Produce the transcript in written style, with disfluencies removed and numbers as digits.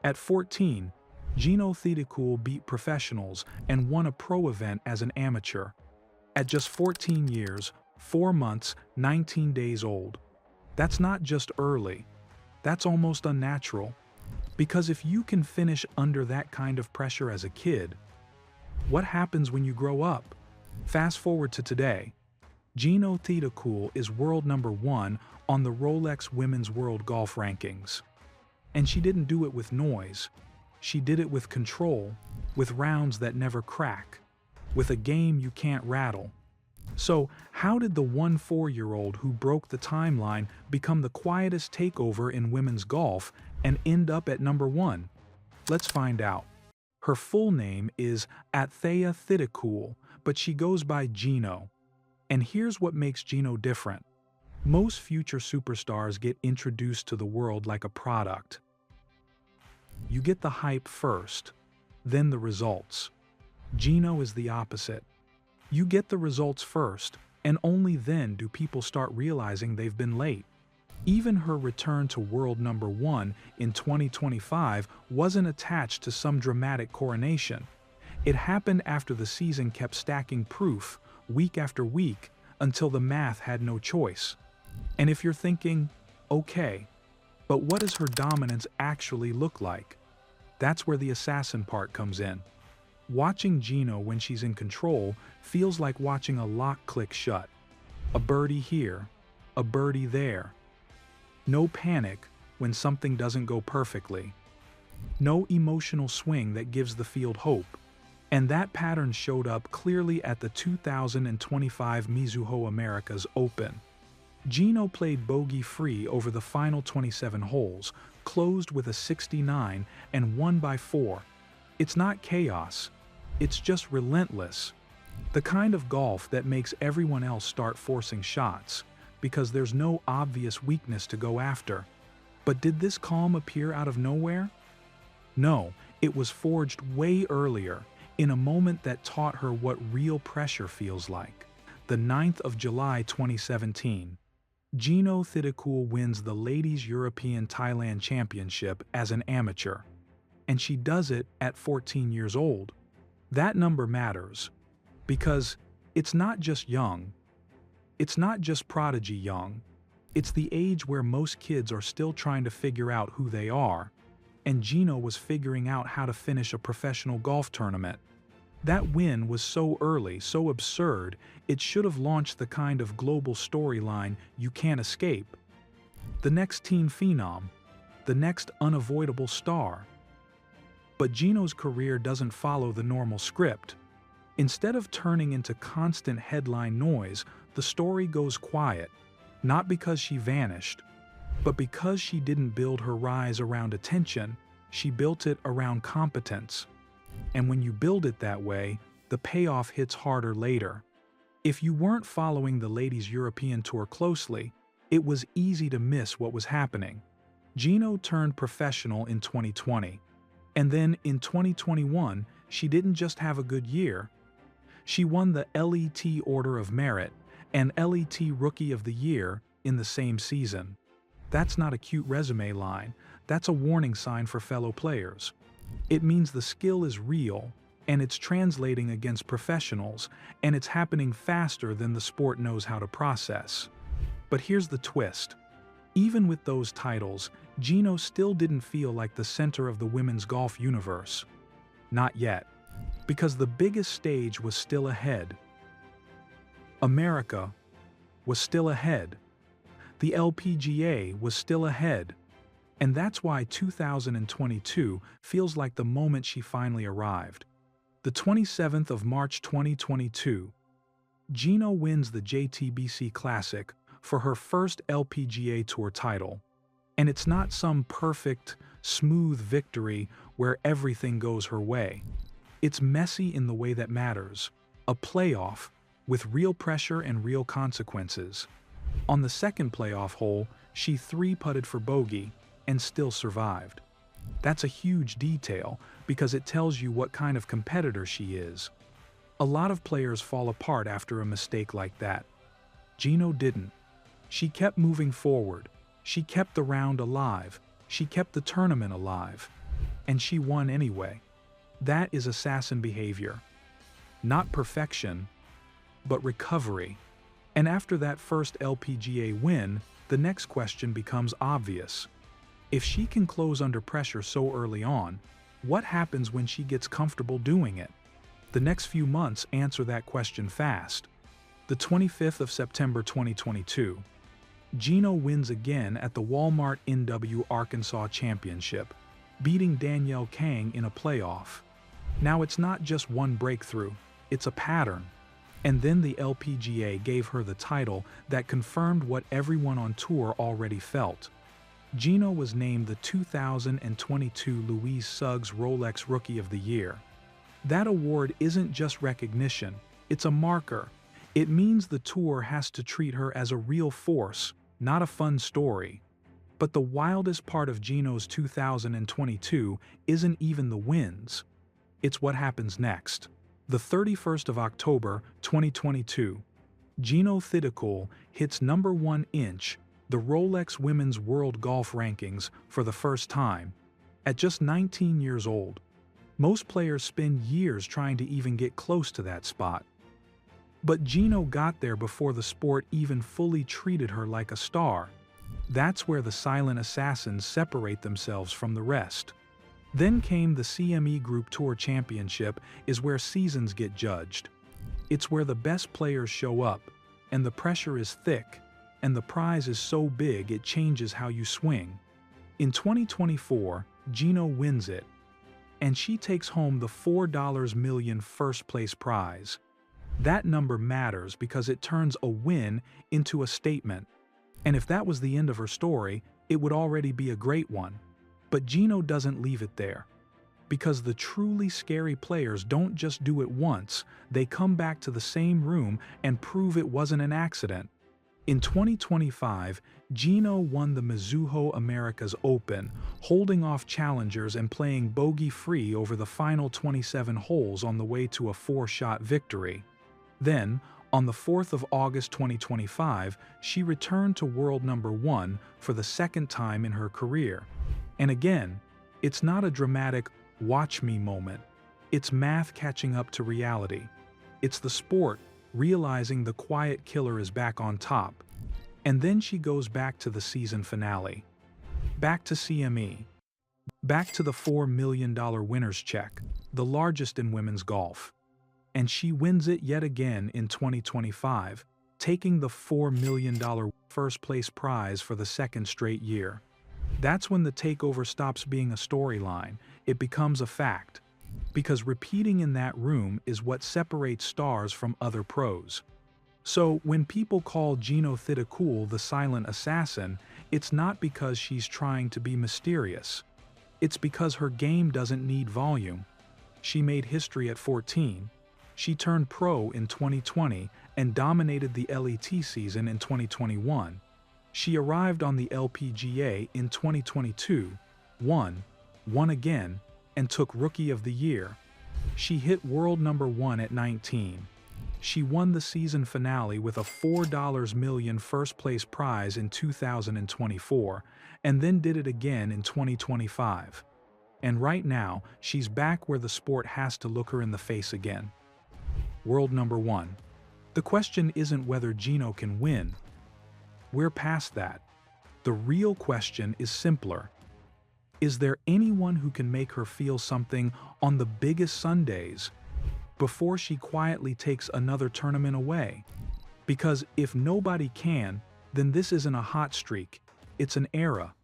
At 14, Jeeno Thitikul beat professionals and won a pro event as an amateur. At just 14 years, 4 months, 19 days old. That's not just early. That's almost unnatural. Because if you can finish under that kind of pressure as a kid, what happens when you grow up? Fast forward to today. Jeeno Thitikul is world number 1 on the Rolex Women's World Golf Rankings. And she didn't do it with noise. She did it with control, with rounds that never crack, with a game you can't rattle. So, how did the 4-year-old who broke the timeline become the quietest takeover in women's golf and end up at number 1? Let's find out. Her full name is Jeeno Thitikul, but she goes by Jeeno. And here's what makes Jeeno different. Most future superstars get introduced to the world like a product. You get the hype first, then the results. Jeeno is the opposite. You get the results first, and only then do people start realizing they've been late. Even her return to world number 1 in 2025 wasn't attached to some dramatic coronation. It happened after the season kept stacking proof, week after week, until the math had no choice. And if you're thinking, okay, but what does her dominance actually look like? That's where the assassin part comes in. Watching Jeeno when she's in control feels like watching a lock click shut. A birdie here, a birdie there. No panic when something doesn't go perfectly. No emotional swing that gives the field hope. And that pattern showed up clearly at the 2025 Mizuho Americas Open. Jeeno played bogey-free over the final 27 holes, closed with a 69 and won by 4. It's not chaos. It's just relentless. The kind of golf that makes everyone else start forcing shots, because there's no obvious weakness to go after. But did this calm appear out of nowhere? No, it was forged way earlier, in a moment that taught her what real pressure feels like. The 9th of July 2017. Jeeno Thitikul wins the Ladies European Thailand Championship as an amateur. And she does it at 14 years old. That number matters, because it's not just young. It's not just prodigy young. It's the age where most kids are still trying to figure out who they are, and Jeeno was figuring out how to finish a professional golf tournament. That win was so early, so absurd, it should have launched the kind of global storyline you can't escape. The next teen phenom, the next unavoidable star. But Jeeno's career doesn't follow the normal script. Instead of turning into constant headline noise, the story goes quiet, not because she vanished, but because she didn't build her rise around attention, she built it around competence. And when you build it that way, the payoff hits harder later. If you weren't following the Ladies European Tour closely, it was easy to miss what was happening. Jeeno turned professional in 2020. And then in 2021, she didn't just have a good year. She won the LET Order of Merit and LET Rookie of the Year in the same season. That's not a cute resume line, that's a warning sign for fellow players. It means the skill is real, and it's translating against professionals, and it's happening faster than the sport knows how to process. But here's the twist. Even with those titles, Jeeno still didn't feel like the center of the women's golf universe. Not yet. Because the biggest stage was still ahead. America was still ahead. The LPGA was still ahead. And that's why 2022 feels like the moment she finally arrived. The 27th of March 2022, Jeeno wins the JTBC Classic for her first LPGA Tour title. And it's not some perfect, smooth victory where everything goes her way. It's messy in the way that matters. A playoff with real pressure and real consequences. On the second playoff hole, she 3-putted for bogey and still survived. That's a huge detail because it tells you what kind of competitor she is. A lot of players fall apart after a mistake like that. Jeeno didn't. She kept moving forward. She kept the round alive. She kept the tournament alive. And she won anyway. That is assassin behavior. Not perfection, but recovery. And after that first LPGA win, the next question becomes obvious. If she can close under pressure so early on, what happens when she gets comfortable doing it? The next few months answer that question fast. The 25th of September 2022, Jeeno wins again at the Walmart NW Arkansas Championship, beating Danielle Kang in a playoff. Now it's not just one breakthrough, it's a pattern. And then the LPGA gave her the title that confirmed what everyone on tour already felt. Jeeno was named the 2022 Louise Suggs Rolex Rookie of the Year. That award isn't just recognition, it's a marker. It means the tour has to treat her as a real force, not a fun story. But the wildest part of Jeeno's 2022 isn't even the wins. It's what happens next. The 31st of October, 2022, Jeeno Thitikul hits #1 inch the Rolex Women's World Golf Rankings for the first time, at just 19 years old. Most players spend years trying to even get close to that spot. But Jeeno got there before the sport even fully treated her like a star. That's where the silent assassins separate themselves from the rest. Then came the CME Group Tour Championship, is where seasons get judged. It's where the best players show up, and the pressure is thick, and the prize is so big it changes how you swing. In 2024, Jeeno wins it, and she takes home the $4 million first place prize. That number matters because it turns a win into a statement. And if that was the end of her story, it would already be a great one. But Jeeno doesn't leave it there. Because the truly scary players don't just do it once, they come back to the same room and prove it wasn't an accident. In 2025, Jeeno won the Mizuho Americas Open, holding off challengers and playing bogey-free over the final 27 holes on the way to a 4-shot victory. Then, on the 4th of August 2025, she returned to world #1 for the second time in her career. And again, it's not a dramatic "watch me" moment. It's math catching up to reality. It's the sport realizing the quiet killer is back on top. And then she goes back to the season finale. Back to CME. Back to the $4 million winner's check, the largest in women's golf. And she wins it yet again in 2025, taking the $4 million first place prize for the second straight year. That's when the takeover stops being a storyline, it becomes a fact. Because repeating in that room is what separates stars from other pros. So when people call Jeeno Thitikul the silent assassin, it's not because she's trying to be mysterious. It's because her game doesn't need volume. She made history at 14. She turned pro in 2020 and dominated the LET season in 2021. She arrived on the LPGA in 2022, won again, and took Rookie of the Year. She hit world #1 at 19. She won the season finale with a $4 million first place prize in 2024, and then did it again in 2025. And right now, she's back where the sport has to look her in the face again. World #1. The question isn't whether Jeeno can win. We're past that. The real question is simpler. Is there anyone who can make her feel something on the biggest Sundays before she quietly takes another tournament away? Because if nobody can, then this isn't a hot streak, it's an era.